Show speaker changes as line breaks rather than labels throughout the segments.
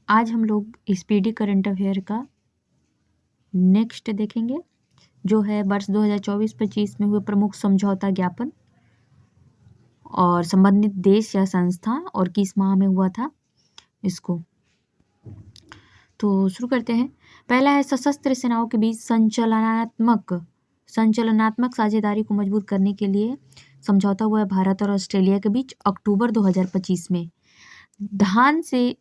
आज हम लोग स्पीडी करंट अफेयर का नेक्स्ट देखेंगे, जो है वर्ष 2024-25 में हुए प्रमुख समझौता ज्ञापन और संबंधित देश या संस्था और किस माह में हुआ था इसको। तो शुरू करते हैं। पहला है सशस्त्र सेनाओं के बीच संचालनात्मक साझेदारी को मजबूत करने के लिए समझौता हुआ है भारत और ऑस्ट्रेलिया के बीच अक्टूबर 2025 में। धान से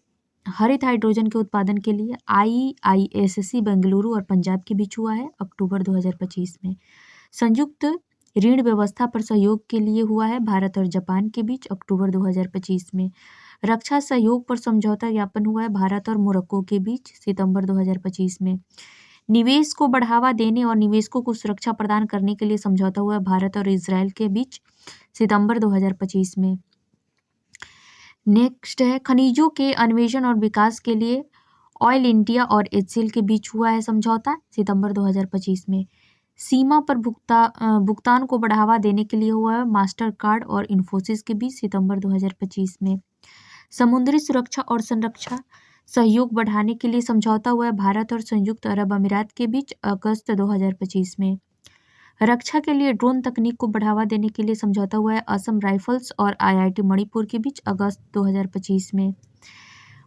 हरित हाइड्रोजन के उत्पादन के लिए IISC बेंगलुरु और पंजाब के बीच हुआ है अक्टूबर 2025 में। संयुक्त ऋण व्यवस्था पर सहयोग के लिए हुआ है भारत और जापान के बीच अक्टूबर 2025 में। रक्षा सहयोग पर समझौता ज्ञापन हुआ है भारत और मोरक्को के बीच सितंबर 2025 में। निवेश को बढ़ावा देने और निवेशकों को सुरक्षा प्रदान करने के लिए समझौता हुआ है भारत और इजराइल के बीच सितंबर 2025 में। नेक्स्ट है खनिजों के अन्वेषण और विकास के लिए ऑयल इंडिया और HCL के बीच हुआ है समझौता सितंबर 2025 में। सीमा पर भुगतान को बढ़ावा देने के लिए हुआ है मास्टर कार्ड और इन्फोसिस के बीच सितंबर 2025 में। समुद्री सुरक्षा और संरक्षा सहयोग बढ़ाने के लिए समझौता हुआ है भारत और संयुक्त अरब अमीरात के बीच अगस्त 2025 में। रक्षा के लिए ड्रोन तकनीक को बढ़ावा देने के लिए समझौता हुआ है असम राइफल्स और IIT मणिपुर के बीच अगस्त 2025 में।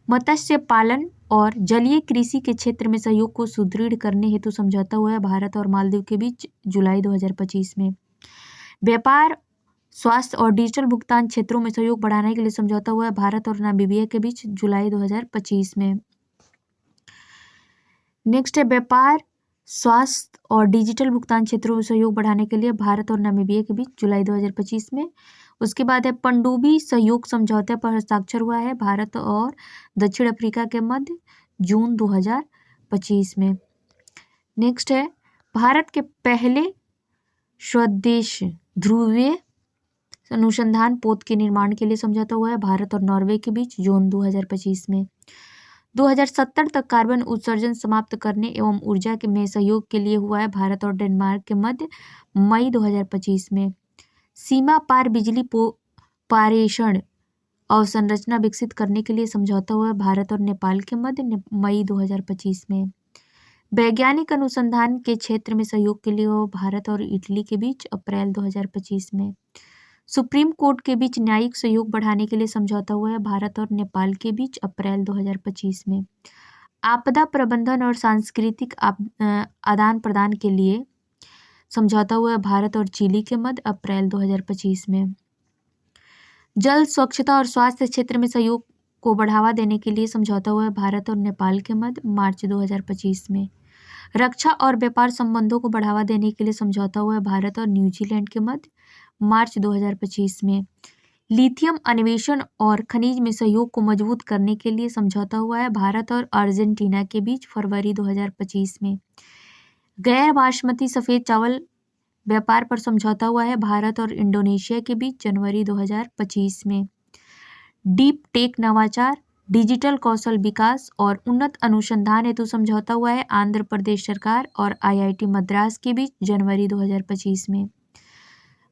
मत्स्य पालन और जलीय कृषि के क्षेत्र में सहयोग को सुदृढ़ करने हेतु समझौता हुआ है भारत और मालदीव के बीच जुलाई 2025 में। व्यापार, स्वास्थ्य और डिजिटल भुगतान क्षेत्रों में सहयोग बढ़ाने के लिए समझौता हुआ है भारत और नामीबिया के बीच जुलाई 2025 में। नेक्स्ट है व्यापार, स्वास्थ्य और डिजिटल भुगतान क्षेत्रों में सहयोग बढ़ाने के लिए भारत और नामीबिया के बीच जुलाई 2025 में। उसके बाद है पनडुब्बी सहयोग समझौते पर हस्ताक्षर हुआ है भारत और दक्षिण अफ्रीका के मध्य जून 2025 में। नेक्स्ट है भारत के पहले स्वदेश ध्रुवीय अनुसंधान पोत के निर्माण के लिए समझौता हुआ है भारत और नॉर्वे के बीच जून 2025 में। 2070 तक कार्बन उत्सर्जन समाप्त करने एवं ऊर्जा के में सहयोग के लिए हुआ है भारत और डेनमार्क के मध्य मई 2025 में। सीमा पार बिजली पारेषण अवसंरचना विकसित करने के लिए समझौता हुआ है भारत और नेपाल के मध्य मई 2025 में। वैज्ञानिक अनुसंधान के क्षेत्र में सहयोग के लिए हुआ भारत और इटली के बीच अप्रैल 2025 में। सुप्रीम कोर्ट के बीच न्यायिक सहयोग बढ़ाने के लिए समझौता हुआ है भारत और नेपाल के बीच अप्रैल 2025 में। आपदा प्रबंधन और सांस्कृतिक आदान प्रदान के लिए समझौता हुआ है भारत और चिली के मध्य अप्रैल 2025 में। जल स्वच्छता और स्वास्थ्य क्षेत्र में सहयोग को बढ़ावा देने के लिए समझौता हुआ है भारत और नेपाल के मध्य मार्च 2025 में। रक्षा और व्यापार संबंधों को बढ़ावा देने के लिए समझौता हुआ है भारत और न्यूजीलैंड के मध्य मार्च 2025 में। लिथियम अन्वेषण और खनिज में सहयोग को मजबूत करने के लिए समझौता हुआ है भारत और अर्जेंटीना के बीच फरवरी 2025 में। गैर बासमती सफ़ेद चावल व्यापार पर समझौता हुआ है भारत और इंडोनेशिया के बीच जनवरी 2025 में। डीप टेक नवाचार, डिजिटल कौशल विकास और उन्नत अनुसंधान हेतु समझौता हुआ है आंध्र प्रदेश सरकार और IIT मद्रास के बीच जनवरी 2025 में।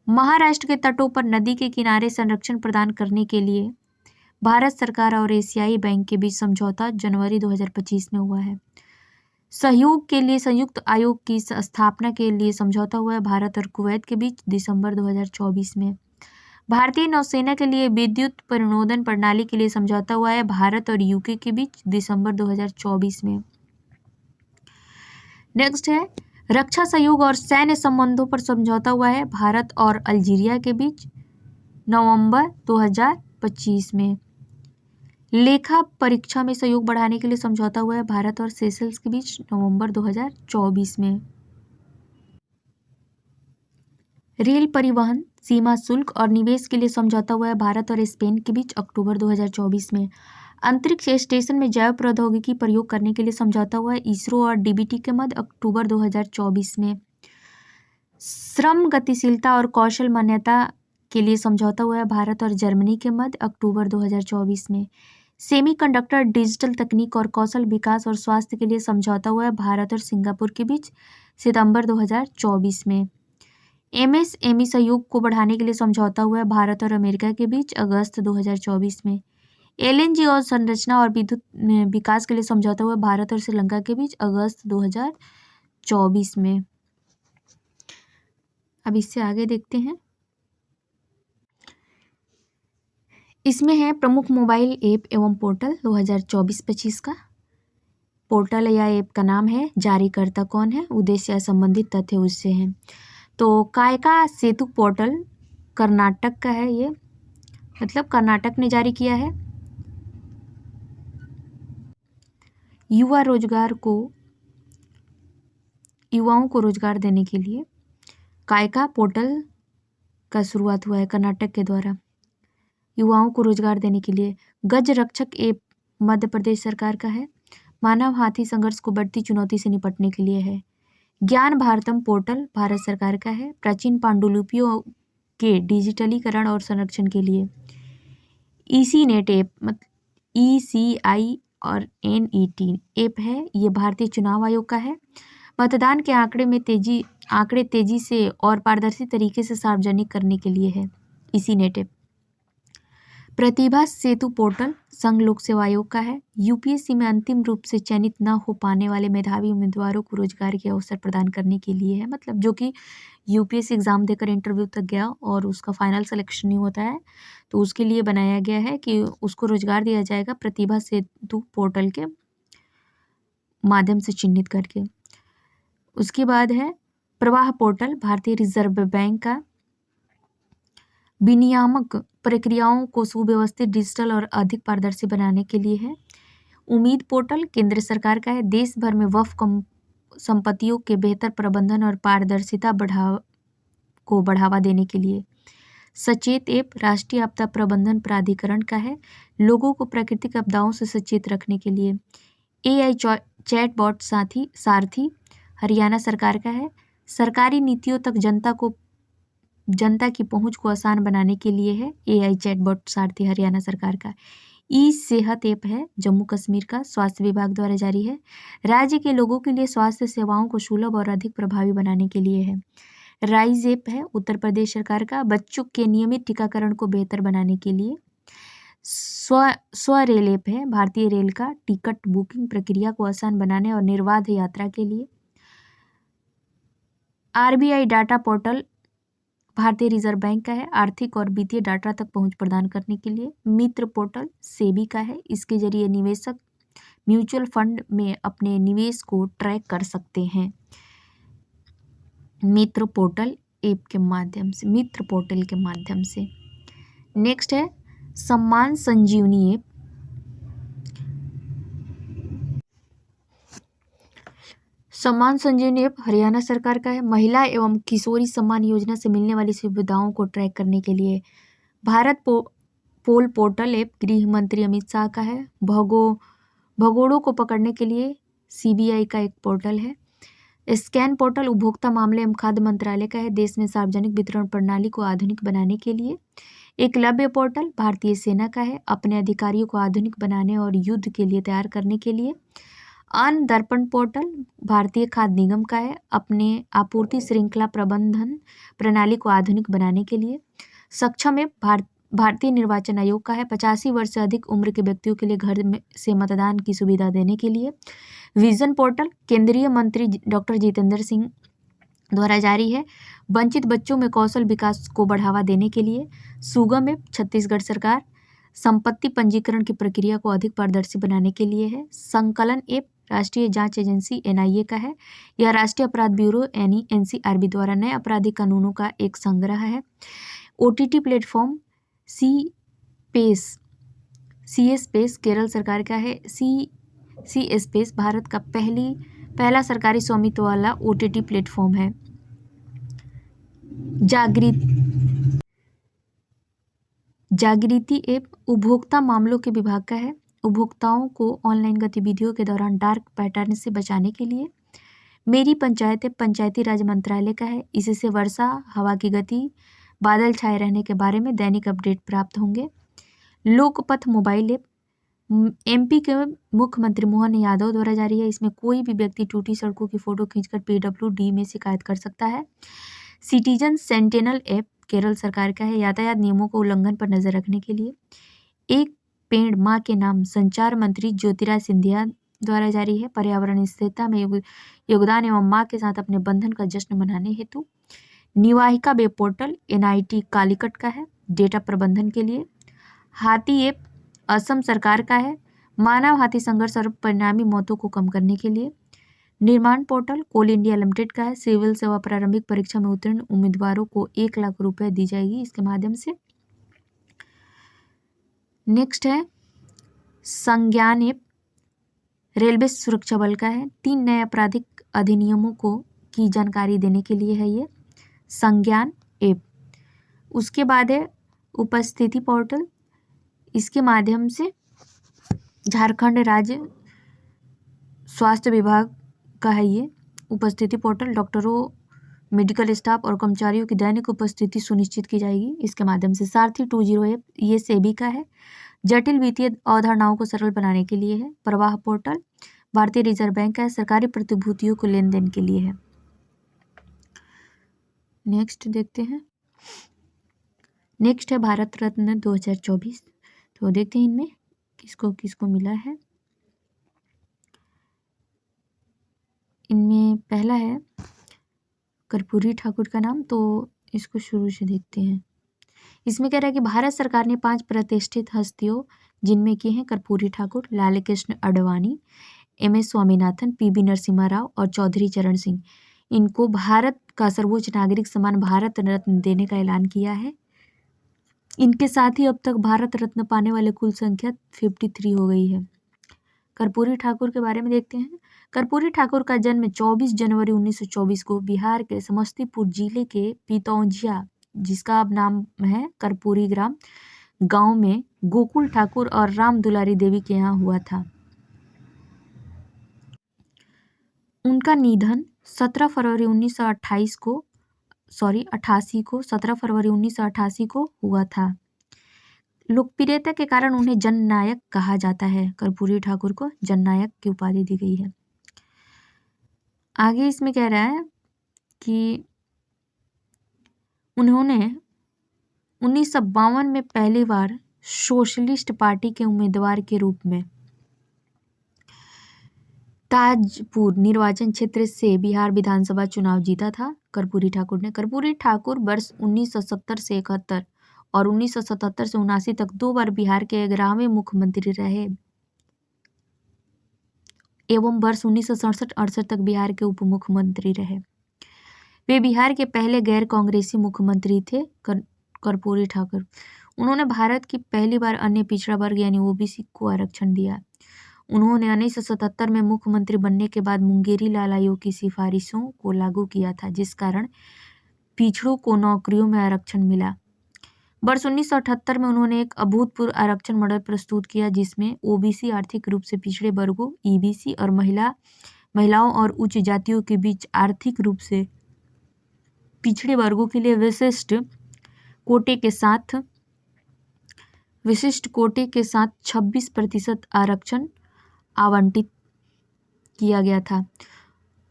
महाराष्ट्र के तटों पर नदी के किनारे संरक्षण प्रदान करने के लिए भारत सरकार और एशियाई बैंक के बीच समझौता जनवरी 2025 में हुआ है। सहयोग के लिए संयुक्त आयोग की स्थापना के लिए समझौता हुआ है भारत और कुवैत के बीच दिसंबर 2024 में। भारतीय नौसेना के लिए विद्युत परिनोदन प्रणाली के लिए समझौता हुआ है भारत और UK के बीच दिसंबर 2024 में। नेक्स्ट है रक्षा सहयोग और सैन्य संबंधों पर समझौता हुआ है भारत और अल्जीरिया के बीच नवंबर 2025 में। लेखा परीक्षा में सहयोग बढ़ाने के लिए समझौता हुआ है भारत और सेशल्स के बीच नवंबर 2024 में। रेल परिवहन, सीमा शुल्क और निवेश के लिए समझौता हुआ है भारत और स्पेन के बीच अक्टूबर 2024 में। अंतरिक्ष स्टेशन में जैव प्रौद्योगिकी प्रयोग करने के लिए समझौता हुआ है इसरो और DBT के मध्य अक्टूबर 2024 में। श्रम गतिशीलता और कौशल मान्यता के लिए समझौता हुआ है भारत और जर्मनी के मध्य अक्टूबर 2024 में। सेमीकंडक्टर, डिजिटल तकनीक और कौशल विकास और स्वास्थ्य के लिए समझौता हुआ है भारत और सिंगापुर के बीच सितंबर 2024 में। MSME सहयोग को बढ़ाने के लिए समझौता हुआ है भारत और अमेरिका के बीच अगस्त 2024 में। एलएनजी और संरचना और विद्युत विकास के लिए समझौता हुआ भारत और श्रीलंका के बीच अगस्त 2024 में। अब इससे आगे देखते हैं। इसमें है प्रमुख मोबाइल ऐप एवं पोर्टल 2024-25 का। पोर्टल या ऐप का नाम है, जारीकर्ता कौन है, उद्देश्य या संबंधित तथ्य उससे हैं। तो कायका सेतु पोर्टल कर्नाटक का है, ये मतलब कर्नाटक ने जारी किया है। युवाओं को रोजगार देने के लिए कायका पोर्टल का शुरुआत हुआ है कर्नाटक के द्वारा, युवाओं को रोजगार देने के लिए। गज रक्षक ऐप मध्य प्रदेश सरकार का है, मानव हाथी संघर्ष को बढ़ती चुनौती से निपटने के लिए है। ज्ञान भारतम पोर्टल भारत सरकार का है, प्राचीन पांडुलिपियों के डिजिटलीकरण और संरक्षण के लिए। ईसी नेट ऐप मतलब ECI और NET ऐप है, ये भारतीय चुनाव आयोग का है। मतदान के आंकड़े तेजी से और पारदर्शी तरीके से सार्वजनिक करने के लिए है ईसी नेट ऐप। प्रतिभा सेतु पोर्टल संघ लोक सेवा आयोग का है, यूपीएससी में अंतिम रूप से चयनित न हो पाने वाले मेधावी उम्मीदवारों को रोजगार के अवसर प्रदान करने के लिए है। मतलब जो कि यूपीएससी एग्जाम देकर इंटरव्यू तक गया और उसका फाइनल सिलेक्शन नहीं होता है, तो उसके लिए बनाया गया है कि उसको रोजगार दिया जाएगा प्रतिभा सेतु पोर्टल के माध्यम से चिन्हित करके। उसके बाद है प्रवाह पोर्टल भारतीय रिजर्व बैंक का, विनियामक प्रक्रियाओं को सुव्यवस्थित, डिजिटल और अधिक पारदर्शी बनाने के लिए है। उम्मीद पोर्टल केंद्र सरकार का है, देश भर में वक्फ संपत्तियों के बेहतर प्रबंधन और पारदर्शिता को बढ़ावा देने के लिए। सचेत ऐप राष्ट्रीय आपदा प्रबंधन प्राधिकरण का है, लोगों को प्राकृतिक आपदाओं से सचेत रखने के लिए। AI चैटबॉट सारथी हरियाणा सरकार का है, सरकारी नीतियों तक जनता की पहुंच को आसान बनाने के लिए है। AI चैटबॉट सारथी हरियाणा सरकार का। सेहत ऐप है, जम्मू कश्मीर का, स्वास्थ्य विभाग द्वारा जारी है, राज्य के लोगों के लिए स्वास्थ्य सेवाओं को सुलभ और अधिक प्रभावी बनाने के लिए है। राइज ऐप है, उत्तर प्रदेश सरकार का, बच्चों के नियमित टीकाकरण को बेहतर बनाने के लिए। रेल ऐप है, भारतीय रेल का टिकट बुकिंग प्रक्रिया को आसान बनाने और निर्बाध यात्रा के लिए। RBI डाटा पोर्टल भारतीय रिजर्व बैंक का है, आर्थिक और वित्तीय डाटा तक पहुंच प्रदान करने के लिए। मित्र पोर्टल सेबी का है, इसके जरिए निवेशक म्यूचुअल फंड में अपने निवेश को ट्रैक कर सकते हैं मित्र पोर्टल के माध्यम से। नेक्स्ट है सम्मान संजीवनी ऐप। सम्मान संजीवनी ऐप हरियाणा सरकार का है, महिला एवं किशोरी सम्मान योजना से मिलने वाली सुविधाओं को ट्रैक करने के लिए। भारत पोल पोर्टल ऐप गृह मंत्री अमित शाह का है, भगोड़ों को पकड़ने के लिए CBI का एक पोर्टल है। स्कैन पोर्टल उपभोक्ता मामले एवं खाद्य मंत्रालय का है, देश में सार्वजनिक वितरण प्रणाली को आधुनिक बनाने के लिए। एकलव्य पोर्टल भारतीय सेना का है, अपने अधिकारियों को आधुनिक बनाने और युद्ध के लिए तैयार करने के लिए। अन्न दर्पण पोर्टल भारतीय खाद्य निगम का है, अपने आपूर्ति श्रृंखला प्रबंधन प्रणाली को आधुनिक बनाने के लिए। सक्षम ऐप भारतीय निर्वाचन आयोग का है, 85 वर्ष से अधिक उम्र के व्यक्तियों के लिए घर से मतदान की सुविधा देने के लिए। विजन पोर्टल केंद्रीय मंत्री डॉक्टर जितेंद्र सिंह द्वारा जारी है, वंचित बच्चों में कौशल विकास को बढ़ावा देने के लिए। सुगम ऐप छत्तीसगढ़ सरकार संपत्ति पंजीकरण की प्रक्रिया को अधिक पारदर्शी बनाने के लिए है। संकलन ऐप राष्ट्रीय जांच एजेंसी NIA का है, यह राष्ट्रीय अपराध ब्यूरो NCRB द्वारा नए आपराधिक कानूनों का एक संग्रह है। OTT प्लेटफॉर्म सी स्पेस केरल सरकार का है, सी स्पेस भारत का पहला सरकारी स्वामित्व वाला OTT प्लेटफॉर्म है। जागृति ऐप उपभोक्ता मामलों के विभाग का है, उपभोक्ताओं को ऑनलाइन गतिविधियों के दौरान डार्क पैटर्न से बचाने के लिए। मेरी पंचायत ऐप पंचायती राज मंत्रालय का है, इससे वर्षा, हवा की गति, बादल छाए रहने के बारे में दैनिक अपडेट प्राप्त होंगे। लोकपथ मोबाइल ऐप MP के मुख्यमंत्री मोहन यादव द्वारा जारी है, इसमें कोई भी व्यक्ति टूटी सड़कों की फोटो खींचकर PWD में शिकायत कर सकता है। सिटीजन सेंटिनल ऐप केरल सरकार का है, यातायात नियमों को उल्लंघन पर नजर रखने के लिए। एक पेड़ माँ के नाम संचार मंत्री ज्योतिराज सिंधिया द्वारा जारी है। पर्यावरण स्थिरता में योगदान एवं माँ के साथ अपने बंधन का जश्न मनाने हेतु। निवाहिका वेब पोर्टल NIT कालीकट का है डेटा प्रबंधन के लिए। हाथी ऐप असम सरकार का है मानव हाथी संघर्ष और परिणामी मौतों को कम करने के लिए। निर्माण पोर्टल कोल इंडिया लिमिटेड का है सिविल सेवा प्रारंभिक परीक्षा में उत्तीर्ण उम्मीदवारों को 1 लाख रुपए दी जाएगी इसके माध्यम से। नेक्स्ट है संज्ञान ऐप रेलवे सुरक्षा बल का है 3 नए आपराधिक अधिनियमों को की जानकारी देने के लिए है ये संज्ञान ऐप। उसके बाद है उपस्थिति पोर्टल, इसके माध्यम से झारखंड राज्य स्वास्थ्य विभाग का है ये उपस्थिति पोर्टल। डॉक्टरों, मेडिकल स्टाफ और कर्मचारियों की दैनिक उपस्थिति सुनिश्चित की जाएगी इसके माध्यम से। सारथी 20 ऐप ये सेबी का है जटिल वित्तीय अवधारणाओं को सरल बनाने के लिए है। प्रवाह पोर्टल भारतीय रिजर्व बैंक का है सरकारी प्रतिभूतियों को लेन देन के लिए है। नेक्स्ट देखते हैं, नेक्स्ट है भारत रत्न 2024। तो देखते हैं इनमें किसको किसको मिला है। इनमें पहला है कर्पूरी ठाकुर का नाम, तो इसको शुरू से देखते हैं। इसमें कह रहा है कि भारत सरकार ने 5 प्रतिष्ठित हस्तियों जिनमें कि हैं कर्पूरी ठाकुर, लाल कृष्ण आडवाणी, MS स्वामीनाथन, PB नरसिम्हा राव और चौधरी चरण सिंह, इनको भारत का सर्वोच्च नागरिक सम्मान भारत रत्न देने का ऐलान किया है। इनके साथ ही अब तक भारत रत्न पाने वाले कुल संख्या 53 हो गई है। कर्पूरी ठाकुर के बारे में देखते हैं। कर्पूरी ठाकुर का जन्म 24 जनवरी 1924 को बिहार के समस्तीपुर जिले के पितौंझिया, जिसका अब नाम है कर्पूरी ग्राम, गांव में गोकुल ठाकुर और राम दुलारी देवी के यहाँ हुआ था। उनका निधन 17 फरवरी 1988 को हुआ था। लोकप्रियता के कारण उन्हें जननायक कहा जाता है। कर्पूरी ठाकुर को जननायक की उपाधि दी गई है। आगे इसमें कह रहा है कि उन्होंने 1952 में पहली बार सोशलिस्ट पार्टी के उम्मीदवार के रूप में ताजपुर निर्वाचन क्षेत्र से बिहार विधानसभा चुनाव जीता था कर्पूरी ठाकुर ने। कर्पूरी ठाकुर वर्ष 1970 से 71 और 1977 से 79 तक 2 बार बिहार के 11वें मुख्यमंत्री रहे एवं वर्ष 1967-68 तक बिहार के उप मुख्यमंत्री रहे। वे बिहार के पहले गैर कांग्रेसी मुख्यमंत्री थे कर्पूरी ठाकुर। उन्होंने भारत की पहली बार अन्य पिछड़ा वर्ग यानी OBC को आरक्षण दिया। उन्होंने 1977 में मुख्यमंत्री बनने के बाद मुंगेरी लाल आयोग की सिफारिशों को लागू किया था, जिस कारण पिछड़ों को नौकरियों में आरक्षण मिला। वर्ष 1978 में उन्होंने एक अभूतपूर्व आरक्षण मॉडल प्रस्तुत किया, जिसमें OBC आर्थिक रूप से पिछड़े वर्गों EBC और महिलाओं और उच्च जातियों के बीच आर्थिक रूप से पिछड़े वर्गों के लिए विशिष्ट कोटे के साथ 26% आरक्षण आवंटित किया गया था।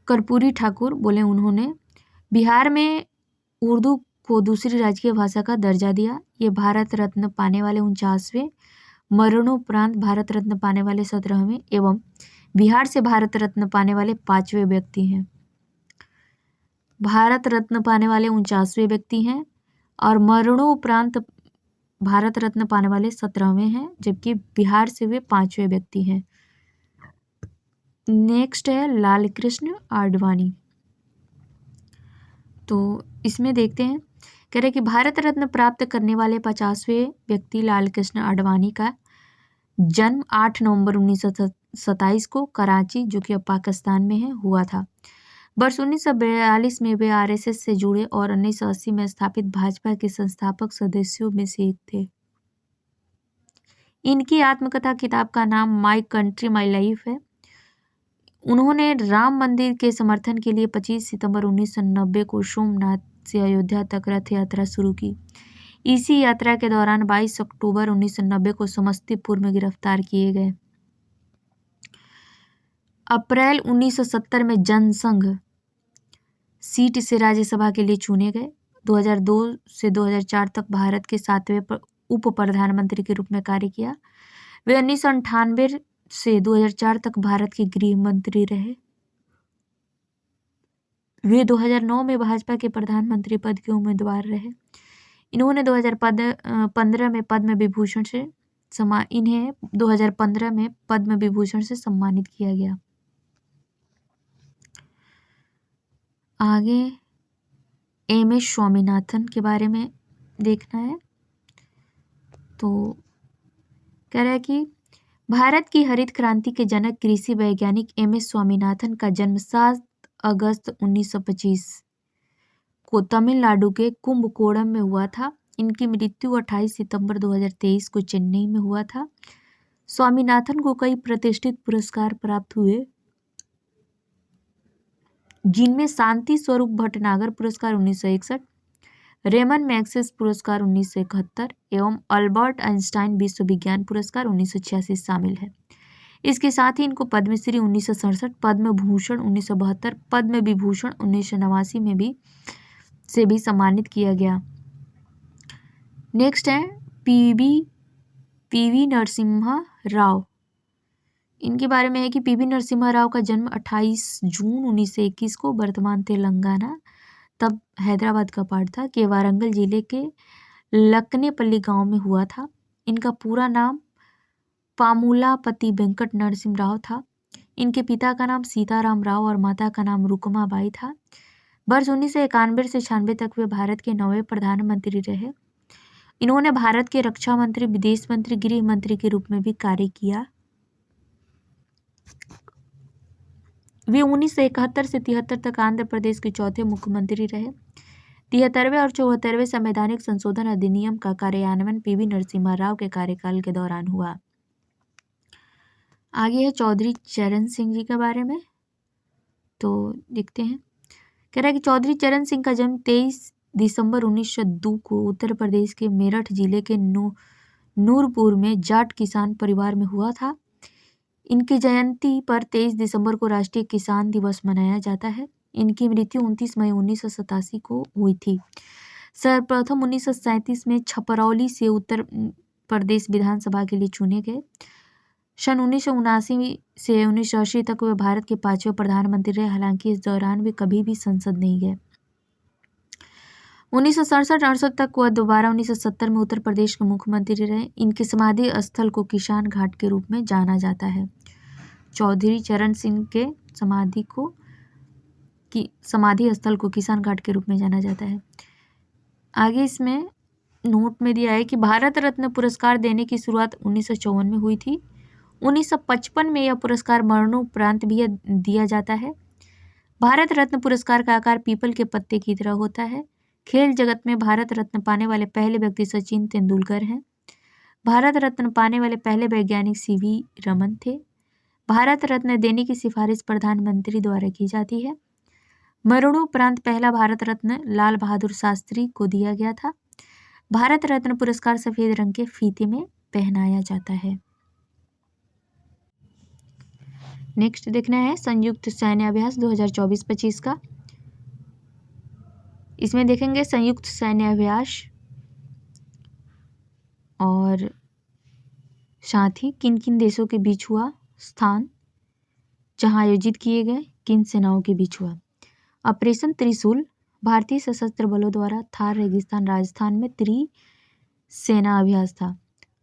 कर्पूरी ठाकुर बोले उन्होंने बिहार में उर्दू को दूसरी राजकीय भाषा का दर्जा दिया। ये भारत रत्न पाने वाले 49वें, मरणोपरांत भारत रत्न पाने वाले 17वें एवं बिहार से भारत रत्न पाने वाले 5वें व्यक्ति हैं। भारत रत्न पाने वाले 49वें व्यक्ति हैं और मरणोपरांत भारत रत्न पाने वाले 17वें हैं, जबकि बिहार से वे 5वें व्यक्ति हैं। नेक्स्ट है लाल कृष्ण आडवाणी। तो इसमें देखते हैं, कह रहे कि भारत रत्न प्राप्त करने वाले 50वें व्यक्ति लाल कृष्ण आडवाणी का जन्म 8 नवंबर 1927 को कराची, जो कि अब पाकिस्तान में है, हुआ था। वर्ष 1942 में वे RSS से जुड़े और 1980 में स्थापित भाजपा के संस्थापक सदस्यों में से एक थे। इनकी आत्मकथा किताब का नाम माई कंट्री माई लाइफ है। उन्होंने राम मंदिर के समर्थन के लिए 25 सितंबर 1990 को सोमनाथ से अयोध्या तक रथ यात्रा शुरू की। इसी यात्रा के दौरान 22 अक्टूबर 1990 को समस्तीपुर में गिरफ्तार किए गए। अप्रैल 1970 में जनसंघ सीट से राज्यसभा के लिए चुने गए। 2002 से 2004 तक भारत के 7वें उप प्रधानमंत्री के रूप में कार्य किया। वे 1998 से 2004 तक भारत के गृह मंत्री रहे। वे 2009 में भाजपा के प्रधानमंत्री पद के उम्मीदवार रहे। इन्हें 2015 में पद्म विभूषण से सम्मानित किया गया। आगे एम.एस. स्वामीनाथन के बारे में देखना है। तो कह रहा है कि भारत की हरित क्रांति के जनक कृषि वैज्ञानिक एम.एस. स्वामीनाथन का जन्म 7 अगस्त 1925 को तमिलनाडु के कुंभकोणम में हुआ था। इनकी मृत्यु 28 सितंबर 2023 को चेन्नई में हुआ था। स्वामीनाथन को कई प्रतिष्ठित पुरस्कार प्राप्त हुए, जिनमें शांति स्वरूप भटनागर पुरस्कार 1961, रेमन मैग्सेस पुरस्कार 1971 एवं अल्बर्ट आइंस्टाइन विश्व विज्ञान पुरस्कार 1986 शामिल है। इसके साथ ही इनको पद्मश्री 1967, पद्म भूषण 1972, पद्म विभूषण 1989 में भी सम्मानित किया गया। नेक्स्ट है पीवी नरसिम्हा राव। इनके बारे में है कि पीवी नरसिम्हा राव का जन्म 28 जून 1921 को वर्तमान तेलंगाना, तब हैदराबाद का पार्ट था, के वारंगल जिले के लकनेपल्ली गांव में हुआ था। इनका पूरा नाम पामुलापति वेंकट नरसिम्हा राव था। इनके पिता का नाम सीताराम राव और माता का नाम रुकमाबाई था। वर्ष 1991 से 96 तक वे भारत के 9वें प्रधानमंत्री रहे। इन्होंने भारत के रक्षा मंत्री, विदेश मंत्री, गृह मंत्री के रूप में भी कार्य किया। वे 1971 से 73 तक आंध्र प्रदेश के चौथे मुख्यमंत्री रहे। 73वें और 74वें संवैधानिक संशोधन अधिनियम का कार्यान्वयन पीवी नरसिम्हा राव के कार्यकाल के दौरान हुआ। आगे है चौधरी चरण सिंह जी के बारे में, तो देखते हैं। कह रहा है कि चौधरी चरण सिंह का जन्म 23 दिसंबर 1902 को उत्तर प्रदेश के मेरठ जिले के नूरपुर में जाट किसान परिवार में हुआ था। इनकी जयंती पर 23 दिसंबर को राष्ट्रीय किसान दिवस मनाया जाता है। इनकी मृत्यु 29 मई 1987 को हुई थी। सर्वप्रथम 1937 में छपरौली से उत्तर प्रदेश विधानसभा के लिए चुने गए। सन 1979 से 1980 तक वे भारत के 5वें प्रधानमंत्री रहे। हालांकि इस दौरान वे कभी भी संसद नहीं गए। 1967-68 तक वह दोबारा 1970 में उत्तर प्रदेश के मुख्यमंत्री रहे। इनके समाधि स्थल को किसान घाट के रूप में जाना जाता है। चौधरी चरण सिंह के समाधि स्थल को किसान घाट के रूप में जाना जाता है। आगे इसमें नोट में दिया है कि भारत रत्न पुरस्कार देने की शुरुआत 1954 में हुई थी। 1955 में यह पुरस्कार मरणोपरांत भी दिया जाता है। भारत रत्न पुरस्कार का आकार पीपल के पत्ते की तरह होता है। खेल जगत में भारत रत्न पाने वाले पहले व्यक्ति सचिन तेंदुलकर हैं। भारत रत्न पाने वाले पहले वैज्ञानिक सीवी रमन थे। भारत रत्न देने की सिफारिश प्रधानमंत्री द्वारा की जाती है। मरणोपरांत पहला भारत रत्न लाल बहादुर शास्त्री को दिया गया था। भारत रत्न पुरस्कार सफेद रंग के फीते में पहनाया जाता है। नेक्स्ट देखना है संयुक्त सैन्य अभ्यास 2024-25 का। इसमें देखेंगे संयुक्त सैन्य अभ्यास और साथ ही किन किन देशों के बीच हुआ, स्थान जहां आयोजित किए गए, किन सेनाओं के बीच हुआ। ऑपरेशन त्रिशूल भारतीय सशस्त्र बलों द्वारा थार रेगिस्तान राजस्थान में त्रिसेना अभ्यास था।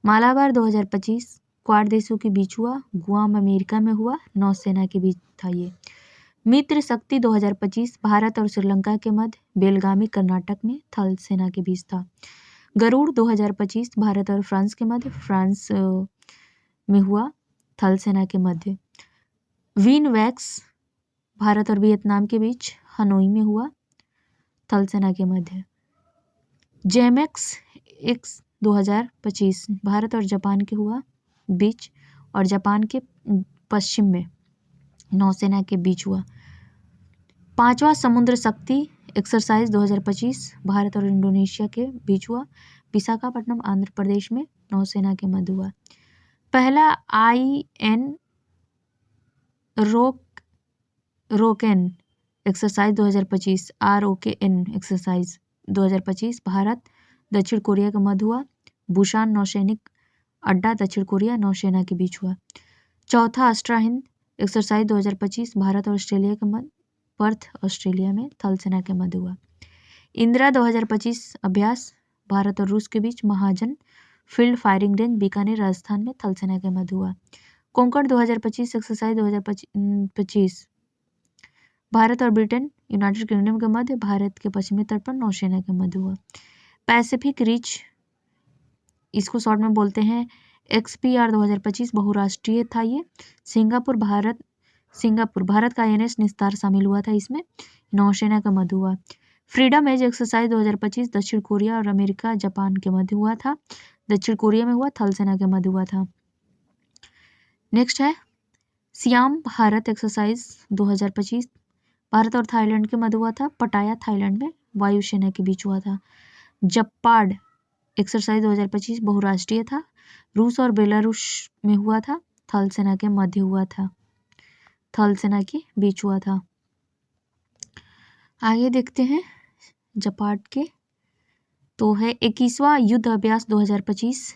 मालाबार 2025 क्वाड देशों के बीच हुआ, गुआम अमेरिका में हुआ, नौसेना के बीच था ये। मित्र शक्ति 2025 भारत और श्रीलंका के मध्य, बेलगामी कर्नाटक में, थल सेना के बीच था। गरुड़ 2025 भारत और फ्रांस के मध्य, फ्रांस में हुआ, थल सेना के मध्य। विनवैक्स भारत और वियतनाम के बीच, हनोई में हुआ, थल सेना के मध्य। जेमेक्स एक्स 2025 भारत और जापान के हुआ बीच और जापान के पश्चिम में, नौसेना के बीच हुआ। पांचवा समुद्र शक्ति एक्सरसाइज 2025 भारत और इंडोनेशिया के बीच हुआ, विशाखापट्टनम आंध्र प्रदेश में, नौसेना के मध्य हुआ। पहला IN ROKN exercise 2025 ROKN exercise 2025 Bharat दक्षिण कोरिया के मध्य हुआ, बुसान नौसैनिक अड्डा दक्षिण कोरिया नौसेना के बीच हुआ। चौथा अस्ट्रा हिंद एक्सरसाइज 2025 भारत और ऑस्ट्रेलिया के मध्य, पर्थ ऑस्ट्रेलिया में, थल सेना के मध्य हुआ। इंदिरा 2025 अभ्यास भारत और रूस के बीच, Mahajan field firing range Bikaner Rajasthan में, थल सेना के मध्य हुआ। कोंकण 2025 एक्सरसाइज 2025 भारत और ब्रिटेन यूनाइटेड किंगडम के मध्य, भारत के पश्चिमी तट पर नौसेना के मध्य हुआ। पैसिफिक रिच, इसको शॉर्ट में बोलते हैं XPR 2025 बहुराष्ट्रीय था ये। सिंगापुर भारत का INS निस्तार शामिल हुआ था इसमें, नौसेना का मध्य हुआ। फ्रीडम एज एक्सरसाइज 2025 दक्षिण कोरिया और अमेरिका जापान के मध्य हुआ था, दक्षिण कोरिया में हुआ, थल सेना के मध्य हुआ था। नेक्स्ट है सियाम भारत एक्सरसाइज 2025 भारत और थाईलैंड के मध्य हुआ था, पटाया थाईलैंड में, वायुसेना के बीच हुआ था। जप्पाड एक्सरसाइज 2025 बहुराष्ट्रीय था, रूस और बेलारूस में हुआ था, थल सेना के मध्य हुआ था, थल सेना के बीच हुआ था। आगे देखते हैं जपाड के, तो है 21वां युद्ध अभ्यास 2025।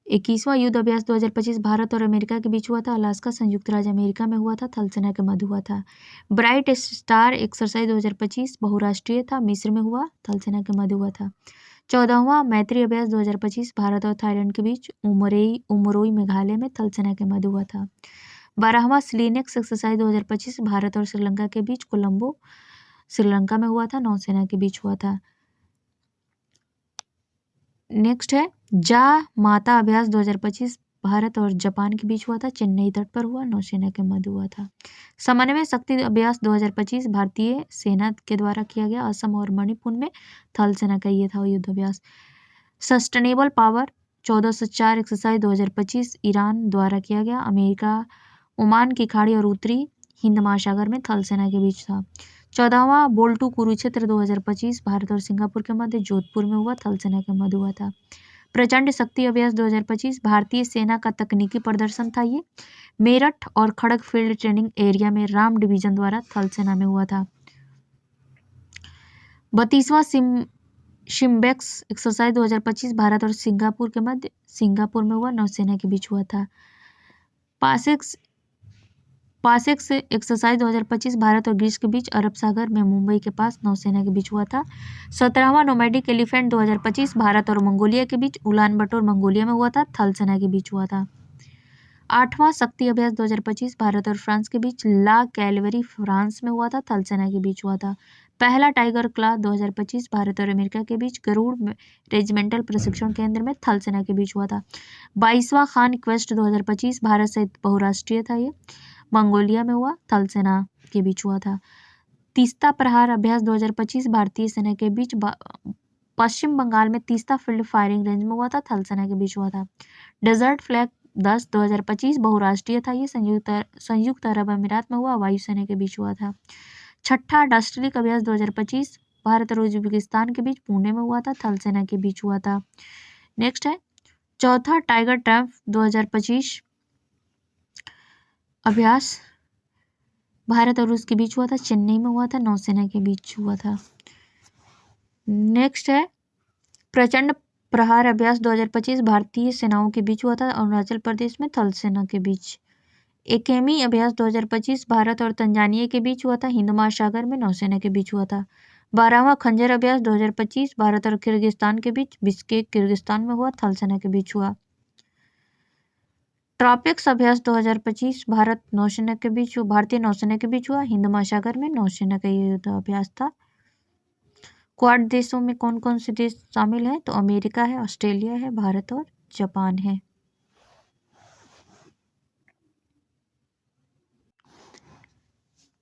21वां युद्ध अभ्यास 2025 भारत और अमेरिका के बीच हुआ था, अलास्का संयुक्त राज्य अमेरिका में हुआ था, थल सेना के मध्य हुआ था। ब्राइट स्टार एक्सरसाइज 2025 बहुराष्ट्रीय था, मिस्र में हुआ, थल सेना के मध्य हुआ था। 14वां मैत्री अभ्यास 2025 भारत और थाईलैंड के बीच, उमरोई मेघालय में, थल सेना के मध्य हुआ था। 12वां स्लीनेक्स एक्सरसाइज 2025 भारत और श्रीलंका के बीच, कोलंबो श्रीलंका में हुआ था, नौसेना के बीच हुआ था। नेक्स्ट है जा माता अभ्यास 2025 भारत और जापान के बीच हुआ था, चेन्नई तट पर हुआ, नौसेना के मध्य हुआ था। समन्वय शक्ति अभ्यास 2025 भारतीय सेना के द्वारा किया गया, असम और मणिपुर में, थल सेना का ये था युद्ध अभ्यास। सस्टेनेबल पावर 1404 एक्सरसाइज 2025 ईरान द्वारा किया गया, अमेरिका ओमान की खाड़ी और उत्तरी हिंद महासागर में, थल सेना के बीच था। 14वां बोल्टू कुरुक्षेत्र 2025 भारत और सिंगापुर के मध्य, जोधपुर में हुआ, थल सेना के मध्य हुआ था। प्रचंड शक्ति अभ्यास 2025 भारतीय सेना का तकनीकी प्रदर्शन था ये, मेरठ और खड़ग फील्ड ट्रेनिंग एरिया में राम डिवीजन द्वारा, थल सेना में हुआ था। 32वां शिम्बेक्स एक्सरसाइज 2025 भारत और सिंगापुर के मध्य, सिंगापुर में हुआ, नौसेना के बीच हुआ था। पासेक्स एक्सरसाइज 2025 भारत और ग्रीस के बीच, अरब सागर में मुंबई के पास, नौसेना के बीच हुआ था। 17वां नोमैडिक एलिफेंट 2025 भारत और मंगोलिया के बीच, उलान बटोर मंगोलिया में हुआ था, थल सेना के बीच हुआ था। 8वां शक्ति अभ्यास 2025 भारत और फ्रांस के बीच, ला कैलवरी फ्रांस में हुआ था, थल सेना के बीच हुआ था। पहला टाइगर क्लास 2025 भारत और अमेरिका के बीच, गरुड़ रेजिमेंटल प्रशिक्षण केंद्र में, थल सेना के बीच हुआ था। 22वां खान क्वेस्ट 2025 भारत सहित बहुराष्ट्रीय था ये, मंगोलिया में हुआ, थल सेना के बीच हुआ था। तीस्ता प्रहार अभ्यास 2025 भारतीय सेना के बीच, पश्चिम बंगाल में तीस्ता फील्ड फायरिंग रेंज में हुआ था, थल सेना के बीच हुआ था। डेजर्ट फ्लैग 10 2025 बहुराष्ट्रीय था ये, संयुक्त अरब अमीरात में हुआ, वायुसेना के बीच हुआ था। छठा डस्ट्रिक अभ्यास 2025 भारत और उज्बेकिस्तान के बीच, पुणे में हुआ था, थल सेना के बीच हुआ था। नेक्स्ट है चौथा टाइगर ट्रैम्प 2025 अभ्यास भारत और रूस के बीच हुआ था, चेन्नई में हुआ था, नौसेना के बीच हुआ था। नेक्स्ट है प्रचंड प्रहार अभ्यास 2025 भारतीय सेनाओं के बीच हुआ था, अरुणाचल प्रदेश में, थल सेना के बीच। एकेमी अभ्यास 2025 भारत और तंजानिया के बीच हुआ था, हिंद महासागर में, नौसेना के बीच हुआ था। 12वां खंजर अभ्यास 2025 भारत और किर्गिस्तान के बीच, बिश्केक किर्गिस्तान में हुआ, थल सेना के बीच हुआ। ट्रॉपिक्स अभ्यास 2025 भारत नौसेना के बीच, भारतीय नौसेना के बीच हुआ, हिंद महासागर में, नौसेना का ये युद्ध अभ्यास था। क्वाड देशों में कौन कौन से देश शामिल हैं, तो अमेरिका है, ऑस्ट्रेलिया है, भारत और जापान है।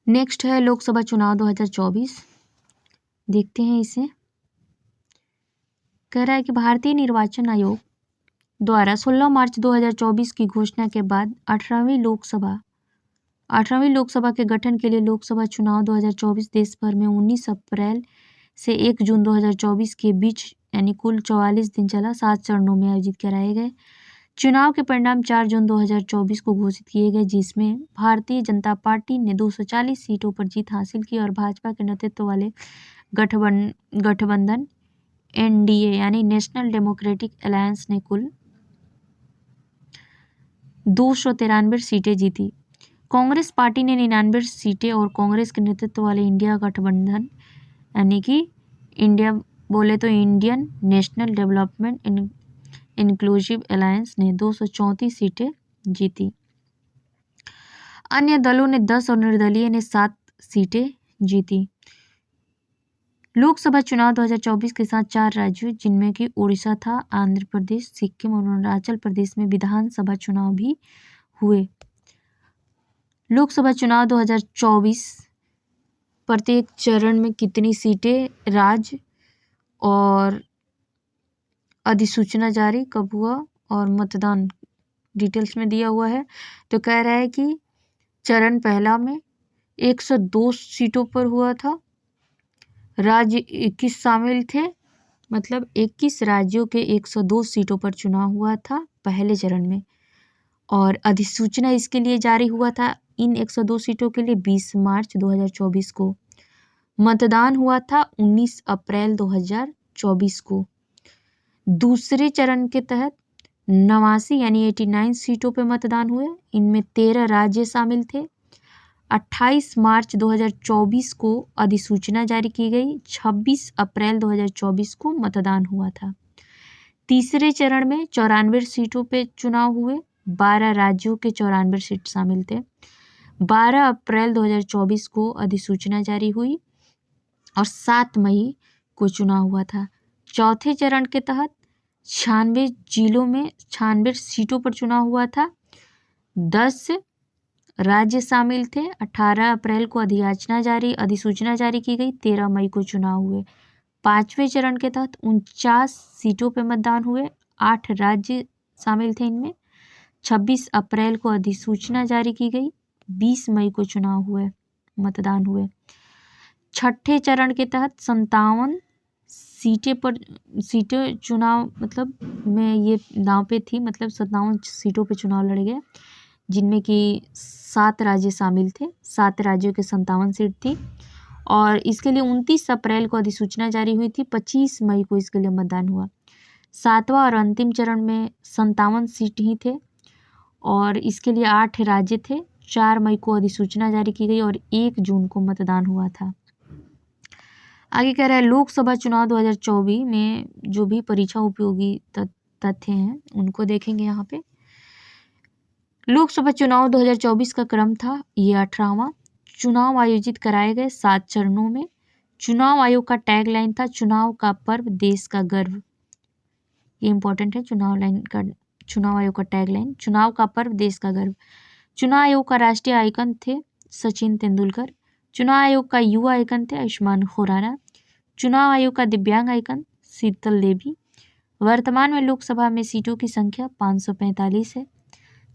नेक्स्ट है लोकसभा चुनाव 2024, देखते हैं इसे। कह रहा है कि भारतीय निर्वाचन आयोग द्वारा 16 मार्च 2024 की घोषणा के बाद 18वीं लोकसभा के गठन के लिए लोकसभा चुनाव 2024 देश भर में 19 अप्रैल से 1 जून 2024 के बीच यानी कुल 44 दिन चला, 7 चरणों में आयोजित कराए गए। चुनाव के परिणाम 4 जून 2024 को घोषित किए गए, जिसमें भारतीय जनता पार्टी ने 240 सीटों पर जीत हासिल की और भाजपा के नेतृत्व वाले गठबंधन NDA यानी नेशनल डेमोक्रेटिक अलायंस ने कुल 293 सीटें जीती। कांग्रेस पार्टी ने 99 सीटें और कांग्रेस के नेतृत्व वाले इंडिया गठबंधन यानी कि इंडिया बोले तो Indian national development inclusive alliance ने 234 सीटें जीती। अन्य दलों ने 10 और निर्दलीय ने 7 सीटें जीती। लोकसभा चुनाव 2024 के साथ 4 राज्यों जिनमें कि उड़ीसा था, आंध्र प्रदेश, सिक्किम और अरुणाचल प्रदेश में विधानसभा चुनाव भी हुए। लोकसभा चुनाव 2024 प्रत्येक चरण में कितनी सीटें, राज्य और अधिसूचना जारी कब हुआ और मतदान डिटेल्स में दिया हुआ है। तो कह रहा है कि चरण पहला में 102 सीटों पर हुआ था, राज्य 21 शामिल थे, मतलब 21 राज्यों के 102 सीटों पर चुनाव हुआ था पहले चरण में। और अधिसूचना इसके लिए जारी हुआ था इन 102 सीटों के लिए 20 मार्च 2024 को। मतदान हुआ था 19 अप्रैल 2024 को। दूसरे चरण के तहत 89 यानी 89 सीटों पर मतदान हुए। इनमें 13 राज्य शामिल थे। 28 मार्च 2024 को अधिसूचना जारी की गई। 26 अप्रैल 2024 को मतदान हुआ था। तीसरे चरण में 94 सीटों पे चुनाव हुए। 12 राज्यों के 94 सीट शामिल थे। 12 अप्रैल 2024 को अधिसूचना जारी हुई और 7 मई को चुनाव हुआ था। चौथे चरण के तहत 96 जिलों में 96 सीटों पर चुनाव हुआ था। 10 राज्य शामिल थे। 18 अप्रैल को अधिसूचना जारी की गई। 13 मई को चुनाव हुए। पांचवें चरण के तहत 49 सीटों पर मतदान हुए। 8 राज्य शामिल थे इनमें। 26 अप्रैल को अधिसूचना जारी की गई। 20 मई को मतदान हुए। छठे चरण के तहत 57 सीटें चुनाव मतलब में ये दांव पे थी, मतलब 57 सीटों पे चुनाव लड़े गए, जिनमें कि 7 राज्य शामिल थे। 7 राज्यों के 57 सीट थी और इसके लिए 29 अप्रैल को अधिसूचना जारी हुई थी। 25 मई को इसके लिए मतदान हुआ। 7वां और अंतिम चरण में 57 सीट ही थे और इसके लिए 8 राज्य थे। 4 मई को अधिसूचना जारी की गई और 1 जून को मतदान हुआ था। आगे कह रहा है लोकसभा चुनाव 2024 में जो भी परीक्षा उपयोगी तथ्य हैं उनको देखेंगे। यहाँ पे लोकसभा चुनाव 2024 का क्रम था ये 18वां। चुनाव आयोजित कराए गए 7 चरणों में। चुनाव आयोग का टैगलाइन था चुनाव का पर्व देश का गर्व। ये इंपॉर्टेंट है। चुनाव आयोग का टैगलाइन चुनाव का पर्व देश का गर्व। चुनाव आयोग का राष्ट्रीय आइकन थे सचिन तेंदुलकर। चुनाव आयोग का युवा आइकन थे आयुष्मान खुराना। चुनाव आयोग का दिव्यांग आइकन शीतल देवी। वर्तमान में लोकसभा में सीटों की संख्या 545 है।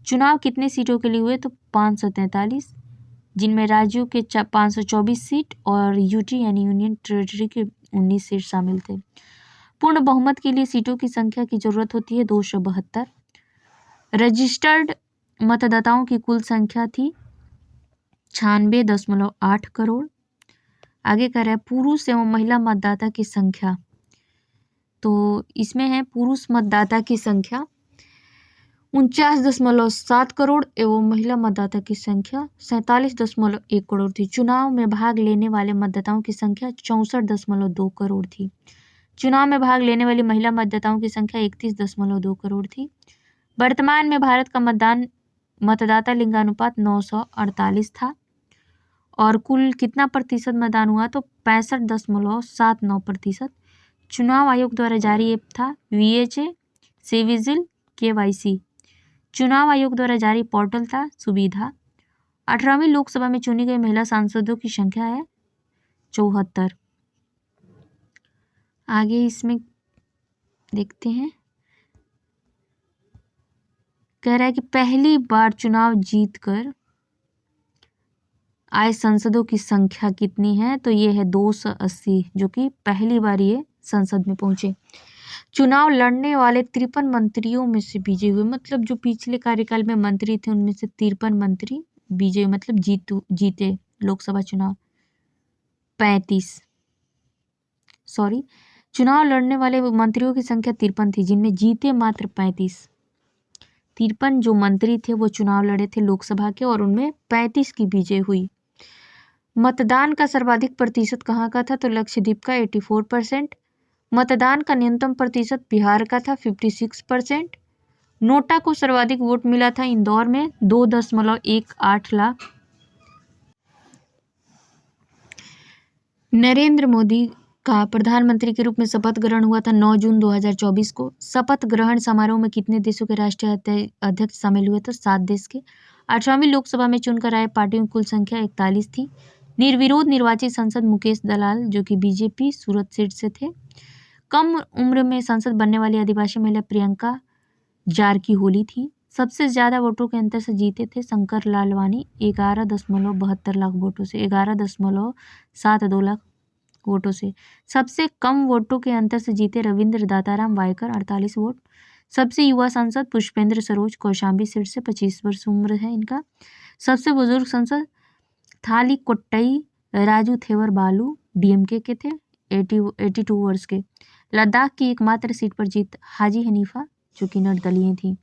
चुनाव कितने सीटों के लिए हुए तो 543, जिनमें राज्यों के 524 सीट और यूटी यानी यूनियन टेरिटरी के 19 सीट शामिल थे। पूर्ण बहुमत के लिए सीटों की संख्या की जरूरत होती है 272। रजिस्टर्ड मतदाताओं की कुल संख्या थी 96.8 करोड़। आगे कह रहा है पुरुष एवं महिला मतदाता की संख्या। तो इसमें है पुरुष मतदाता की संख्या 49.7 करोड़ एवं महिला मतदाता की संख्या 47.1 करोड़ थी। चुनाव में भाग लेने वाले मतदाताओं की संख्या 64.2 करोड़ थी। चुनाव में भाग लेने वाली महिला मतदाताओं की संख्या 31.2 करोड़ थी। वर्तमान में भारत का मतदाता लिंगानुपात 948 था और कुल कितना प्रतिशत मतदान हुआ तो 65.79%। चुनाव आयोग द्वारा जारी ऐप था VHA सिविजिल KYC। चुनाव आयोग द्वारा जारी पोर्टल था सुविधा। 18वीं लोकसभा में चुनी गई महिला सांसदों की संख्या है 74। आगे इसमें देखते हैं। कह रहा है कि पहली बार चुनाव जीतकर आए सांसदों की संख्या कितनी है तो ये है 280, जो कि पहली बार ये संसद में पहुंचे। चुनाव लड़ने वाले 53 मंत्रियों में से विजयी हुए, मतलब जो पिछले कार्यकाल में मंत्री थे उनमें से 53 मंत्री विजयी मतलब जीते लोकसभा चुनाव। 35 चुनाव लड़ने वाले मंत्रियों की संख्या 53 थी, जिनमें जीते मात्र 35। 53 जो मंत्री थे वो चुनाव लड़े थे लोकसभा के और उनमें 35 की विजय हुई। मतदान का सर्वाधिक प्रतिशत कहाँ का था? तो लक्षद्वीप का 84%। मतदान का न्यूनतम प्रतिशत बिहार का था 56%। नोटा को सर्वाधिक वोट मिला था इंदौर में 2.18 लाख। नरेंद्र मोदी का प्रधानमंत्री के रूप में शपथ ग्रहण हुआ था 9 जून 2024 को। शपथ ग्रहण समारोह में कितने देशों के राष्ट्रीय अध्यक्ष शामिल हुए? तो 7 देश के। 18वीं लोकसभा में चुनकर आए पार्टियों की कुल संख्या 41 थी। निर्विरोध निर्वाचित सांसद मुकेश दलाल जो कि बीजेपी सूरत सीट से थे। कम उम्र में सांसद बनने वाली आदिवासी महिला प्रियंका जारकीहोली थी। सबसे ज्यादा वोटों के अंतर से जीते थे शंकर लालवानी 11.72 लाख वोटों से, 11.72 लाख वोटों से। सबसे कम वोटों के अंतर से जीते रविंद्र दाताराम वायकर 48 वोट। सबसे युवा सांसद पुष्पेंद्र सरोज कौशाम्बी सीट से 25 वर्ष उम्र है इनका। सबसे बुजुर्ग सांसद थाली कोट्टई राजू थेवर बालू डीएमके के थे 82 वर्ष के। लद्दाख की एकमात्र सीट पर जीत हाजी हनीफा जो कि निर्दलीय थी।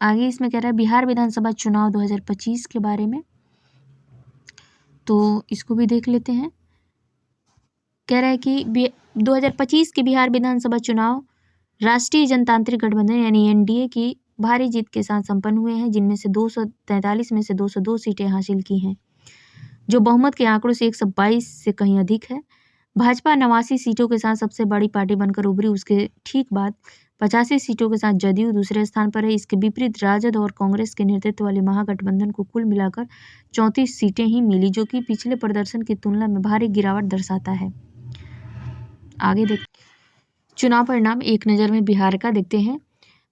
आगे इसमें कह रहा है बिहार विधानसभा चुनाव 2025 के बारे में, तो इसको भी देख लेते हैं। कह रहा है कि 2025 के बिहार विधानसभा चुनाव राष्ट्रीय जनतांत्रिक गठबंधन यानी एनडीए की भारी जीत के साथ संपन्न हुए हैं, जिनमें से 243 में से 202 सीटें हासिल की हैं, जो बहुमत के आंकड़ों से 122 से कहीं अधिक है। भाजपा 89 सीटों के साथ सबसे बड़ी पार्टी बनकर उभरी। उसके ठीक बाद 85 सीटों के साथ जदयू दूसरे स्थान पर है। इसके विपरीत राजद और कांग्रेस के नेतृत्व वाले महागठबंधन को कुल मिलाकर 34 सीटें ही मिली, जो कि पिछले प्रदर्शन की तुलना में भारी गिरावट दर्शाता है। आगे देख चुनाव परिणाम एक नज़र में बिहार का देखते हैं।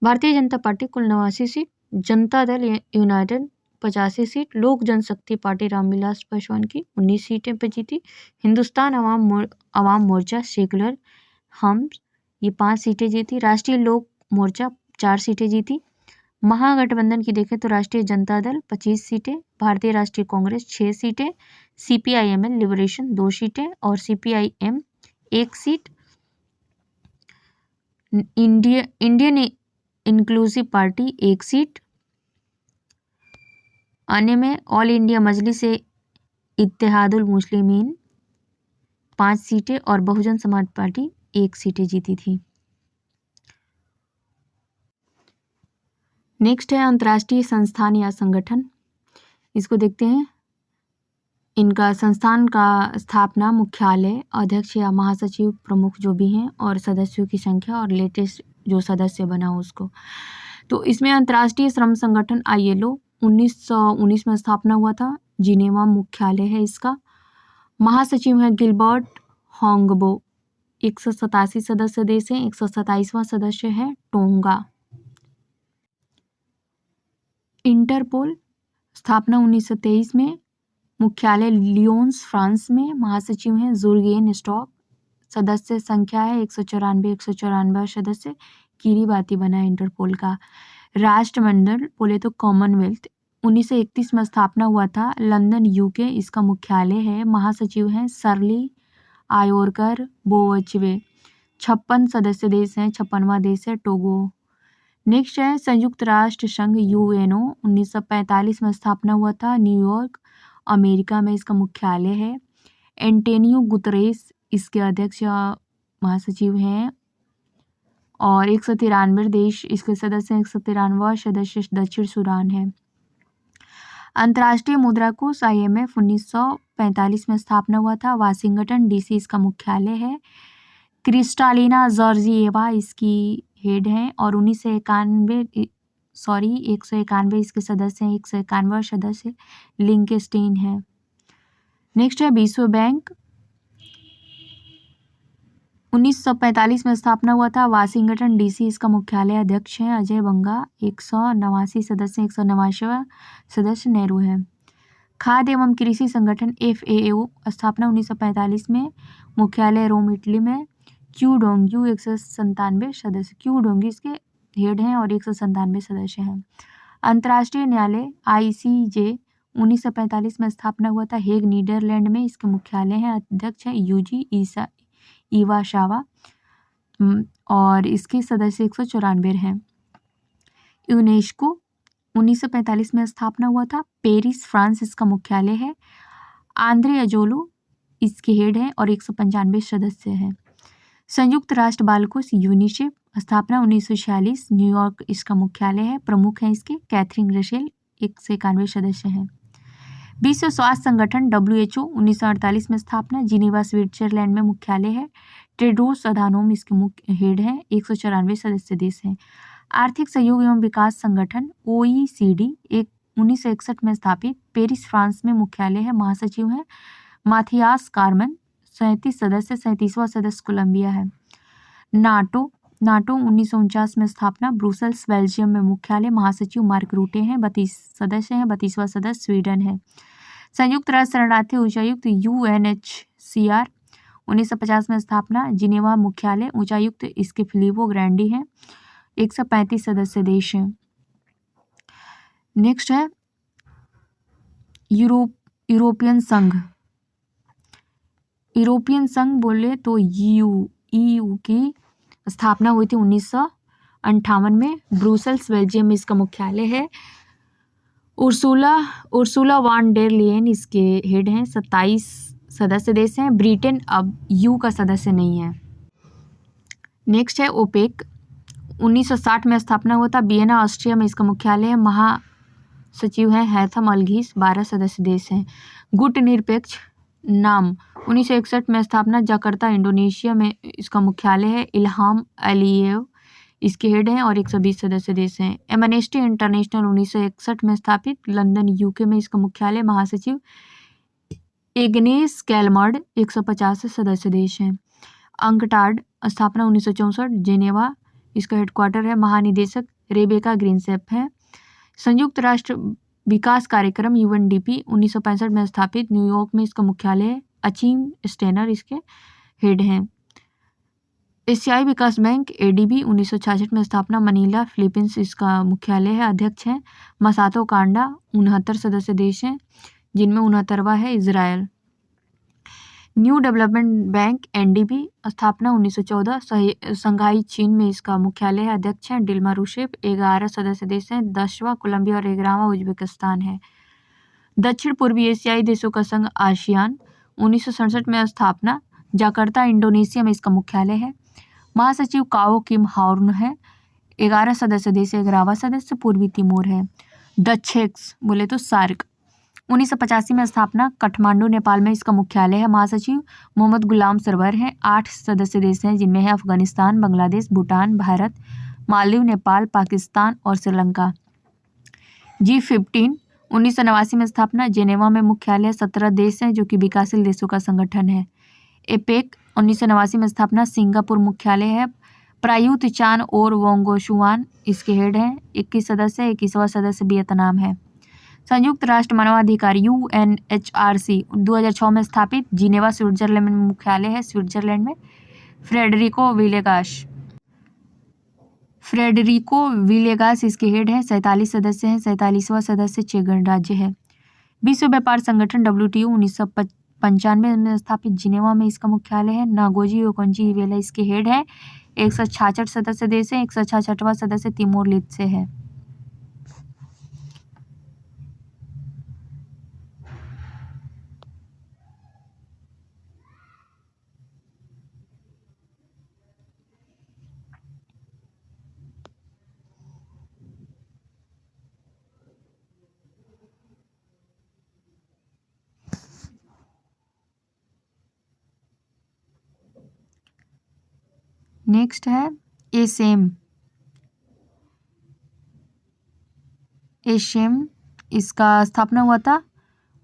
भारतीय जनता पार्टी कुल 89 seat, Janata Dal United 85 seat, लोक जनशक्ति पार्टी रामविलास पासवान की 19 सीटें पर जीती। हिंदुस्तान अवाम मोर्चा सेकुलर हम ये 5 सीटें जीती। राष्ट्रीय लोक मोर्चा 4 सीटें जीती। महागठबंधन की देखें तो राष्ट्रीय जनता दल 25 सीटें, भारतीय राष्ट्रीय कांग्रेस 6 सीटें, CPIML लिबरेशन 2 सीटें और CPIM 1 seat, Indian inclusive party 1 seat, अन्य में ऑल इंडिया मजलिस इत्तेहादुल मुस्लिमीन 5 सीटें और बहुजन समाज पार्टी 1 सीटें जीती थी। नेक्स्ट है अंतर्राष्ट्रीय संस्थान या संगठन, इसको देखते हैं। इनका संस्थान का स्थापना, मुख्यालय, अध्यक्ष या महासचिव प्रमुख जो भी हैं, और सदस्यों की संख्या और लेटेस्ट जो सदस्य बना हो उसको। तो इसमें अंतर्राष्ट्रीय श्रम संगठन ILO 1919 में स्थापना हुआ था। जिनेवा मुख्यालय है इसका। महासचिव है गिलबर्ट होंगबो। 187 सदस्य देश हैं। 127वां सदस्य है टोंगा। इंटरपोल स्थापना 1923 में, मुख्यालय लियोन्स फ्रांस में। महासचिव हैं जुर्गेन स्टॉक। सदस्य संख्या है 194 सदस्य। किरीबाती बना है इंटरपोल का। राष्ट्रमंडल बोले तो कॉमनवेल्थ 1931 में स्थापना हुआ था, लंदन UK इसका मुख्यालय है। महासचिव हैं सरली आयोरकर बोवचवे। 56 सदस्य देश हैं। 56वां देश है टोगो। नेक्स्ट है संयुक्त राष्ट्र संघ UNO 1945 में स्थापना हुआ था, न्यूयॉर्क अमेरिका में इसका मुख्यालय है। एंटोनियो गुतरेस इसके अध्यक्ष महासचिव हैं और 193 देश इसके सदस्य हैं। 193वां सदस्य दक्षिण सूडान है। अंतर्राष्ट्रीय मुद्रा कोष IMF 1945 में स्थापना हुआ था, वाशिंगटन DC इसका मुख्यालय है। क्रिस्टालिना जॉर्जिएवा इसकी हेड हैं और 191 इसके सदस्य हैं। 191वां सदस्य लिंकेस्टेन है। नेक्स्ट है विश्व बैंक 1945 में स्थापना हुआ था, वाशिंगटन DC इसका मुख्यालय। अध्यक्ष हैं अजय बंगा। 189 सदस्य, 189वां सदस्य नेहरू है। खाद्य एवं कृषि संगठन FAO स्थापना 1945 में, मुख्यालय रोम इटली में। क्यूडोंग्यू 197 सदस्य, क्यूडोंगी इसके हेड हैं और 197 सदस्य हैं। अंतर्राष्ट्रीय न्यायालय ICJ 1945 में स्थापना हुआ था, हेग नीदरलैंड में इसके मुख्यालय हैं। अध्यक्ष है यूजी इवाशावा और इसके सदस्य 194 हैं। यूनेस्को 1945 में स्थापना हुआ था। पेरिस फ्रांस इसका मुख्यालय है। आंद्रे अजोलो इसके हेड है और 195 सदस्य हैं। संयुक्त राष्ट्र बाल कोष यूनिसेफ स्थापना 1946, न्यूयॉर्क इसका मुख्यालय है। प्रमुख हैं इसके कैथरीन रसेल, 191 सदस्य हैं। विश्व स्वास्थ्य संगठन WHO 1948 में स्थापना, जिनेवा स्विट्जरलैंड में मुख्यालय है। टेड्रोस अधानोम इसके मुख्य हेड हैं, 194 सदस्य देश हैं। आर्थिक सहयोग एवं विकास संगठन OECD 1961 में स्थापित, पेरिस फ्रांस में मुख्यालय है। महासचिव हैं माथियास कार्मन, 37 सदस्य, 37वां सदस्य कोलंबिया है। नाटो 1949 में स्थापना, ब्रुसेल्स बेल्जियम में मुख्यालय। महासचिव मार्क रूटे हैं, 32 सदस्य हैं, 32वां सदस्य स्वीडन है। संयुक्त राष्ट्र शरणार्थी उच्चायुक्त UNHCR 1950 में स्थापना, जिनेवा मुख्यालय। उच्चायुक्त इसके फिलिपो ग्रैंडी हैं, 135 सदस्य देश हैं। नेक्स्ट है यूरोपियन संघ। यूरोपियन संघ बोले तो EU की स्थापना हुई थी 1958 में। ब्रुसेल्स बेल्जियम में इसका मुख्यालय है। उर्सुला वान डेर लेयन इसके हेड हैं, 27 सदस्य देश हैं। ब्रिटेन अब EU का सदस्य नहीं है। नेक्स्ट है ओपेक, 1960 में स्थापना हुआ था। वियना ऑस्ट्रिया में इसका मुख्यालय है। महासचिव हैं हैथम अलघीस, 12 सदस्य देश हैं। गुट निरपेक्ष नाम 1961 में स्थापना, जकार्ता इंडोनेशिया में इसका मुख्यालय है। इल्हाम अलीयेव इसके हेड हैं और 120 सदस्य देश हैं। एमनेस्टी इंटरनेशनल 1961 में स्थापित, लंदन UK में इसका मुख्यालय। महासचिव एग्नेस कैलमर्ड, 150 सदस्य देश हैं। अंकटाड स्थापना 1964, जेनेवा इसका हेडक्वार्टर है। महानिदेशक रेबेका ग्रीनसेप है। संयुक्त राष्ट्र विकास कार्यक्रम UNDP 1965 में स्थापित, न्यूयॉर्क में इसका मुख्यालय है। अचीम स्टेनर इसके हेड हैं। एशियाई विकास बैंक ADB 1966 में स्थापना, मनीला फिलीपींस इसका मुख्यालय है। अध्यक्ष हैं मसातो कांडा, 69 सदस्य देश हैं, जिनमें 69वां है Israel. New development bank NDB स्थापना 1914, संघाई चीन में इसका मुख्यालय है। अध्यक्ष हैं डिल्मा रूसेफ, 11 सदस्य देश हैं। 10वां कोलंबिया और 11वां उज्बेकिस्तान है। दक्षिण पूर्वी एशियाई देशों का संघ आसियान 1967 में स्थापना, जकार्ता इंडोनेशिया में इसका मुख्यालय है। महासचिव काओ किम हार्न है, 11 सदस्य देश, 11वां सदस्य पूर्वी तिमोर है। दक्षेक्स बोले तो सार्क 1985 में स्थापना, काठमांडू नेपाल में इसका मुख्यालय है। महासचिव मोहम्मद गुलाम सरवर हैं, 8 सदस्य देश हैं, जिनमें है अफगानिस्तान, बांग्लादेश, भूटान, भारत, मालदीव, नेपाल, पाकिस्तान और श्रीलंका। G15 1989 में स्थापना, जेनेवा में मुख्यालय। 17 देश हैं जो कि विकासशील देशों का संगठन है। एपेक 1989 में स्थापना, सिंगापुर मुख्यालय है। प्रायुत चान और वोंगोशुआन इसके हेड हैं, 21 सदस्य, 21वां सदस्य वियतनाम है। संयुक्त राष्ट्र मानवाधिकार UNHRC 2006 में स्थापित, जिनेवा स्विट्जरलैंड में मुख्यालय है। स्विट्जरलैंड में फ्रेडरिको विलेगास इसके हेड हैं, 47 सदस्य हैं, 47वां सदस्य चेक गणराज्य है। विश्व व्यापार संगठन WTO 1995 में स्थापित, जिनेवा में इसका मुख्यालय है। नागोजी ओकोंजी इवेला इसके हेड है, 166 सदस्य देश हैं, 166वां सदस्य तिमोर लेस्ते है। नेक्स्ट है एसेम इसका स्थापना हुआ था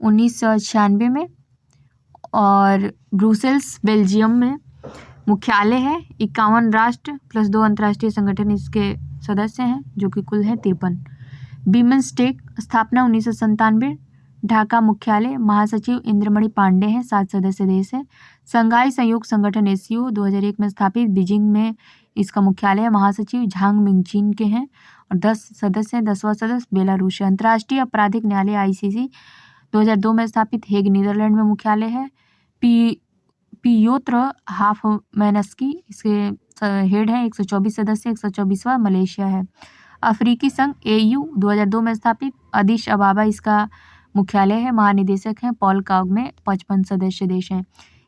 1996 में और ब्रुसेल्स बेल्जियम में मुख्यालय है। 51 राष्ट्र प्लस 2 अंतर्राष्ट्रीय संगठन इसके सदस्य हैं, जो कि कुल है 53। बिमस्टेक स्थापना 1997, ढाका मुख्यालय। महासचिव इंद्रमणि पांडे हैं, 7 सदस्य देश है। संघाई सहयोग संगठन ASEAN 2001 में स्थापित, बीजिंग में इसका मुख्यालय है। महासचिव झांग मिंगचिन के हैं और 10 सदस्य हैं। 10वां सदस्य बेलारूस है। अंतर्राष्ट्रीय आपराधिक न्यायालय ICC 2002 में स्थापित, हेग नीदरलैंड में मुख्यालय है। पियोत्र हाफमैनस्की इसके हेड हैं, 124 सदस्य, 124वां मलेशिया है। अफ्रीकी संघ AU 2002 में स्थापित, अदिश अबाबा इसका मुख्यालय है, महानिदेशक हैं पॉल कागमे, 55 सदस्य देश हैं।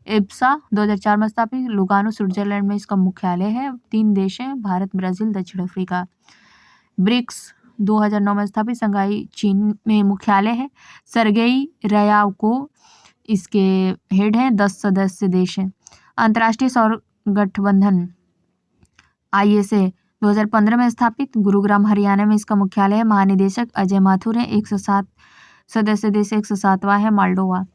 इब्सा 2004 में स्थापित, लुगानो स्विट्जरलैंड में इसका मुख्यालय है, 3 देश हैं, भारत, ब्राजील, दक्षिण अफ्रीका। ब्रिक्स 2009 में स्थापित, संघाई चीन में मुख्यालय है, सरगेई रयावको इसके हेड हैं, 10 सदस्य देश हैं। अंतर्राष्ट्रीय सौर गठबंधन ISA 2015 में स्थापित, गुरुग्राम हरियाणा में इसका मुख्यालय है, महानिदेशक अजय माथुर है, 107 सदस्य देश, 107वां है मोल्डोवा।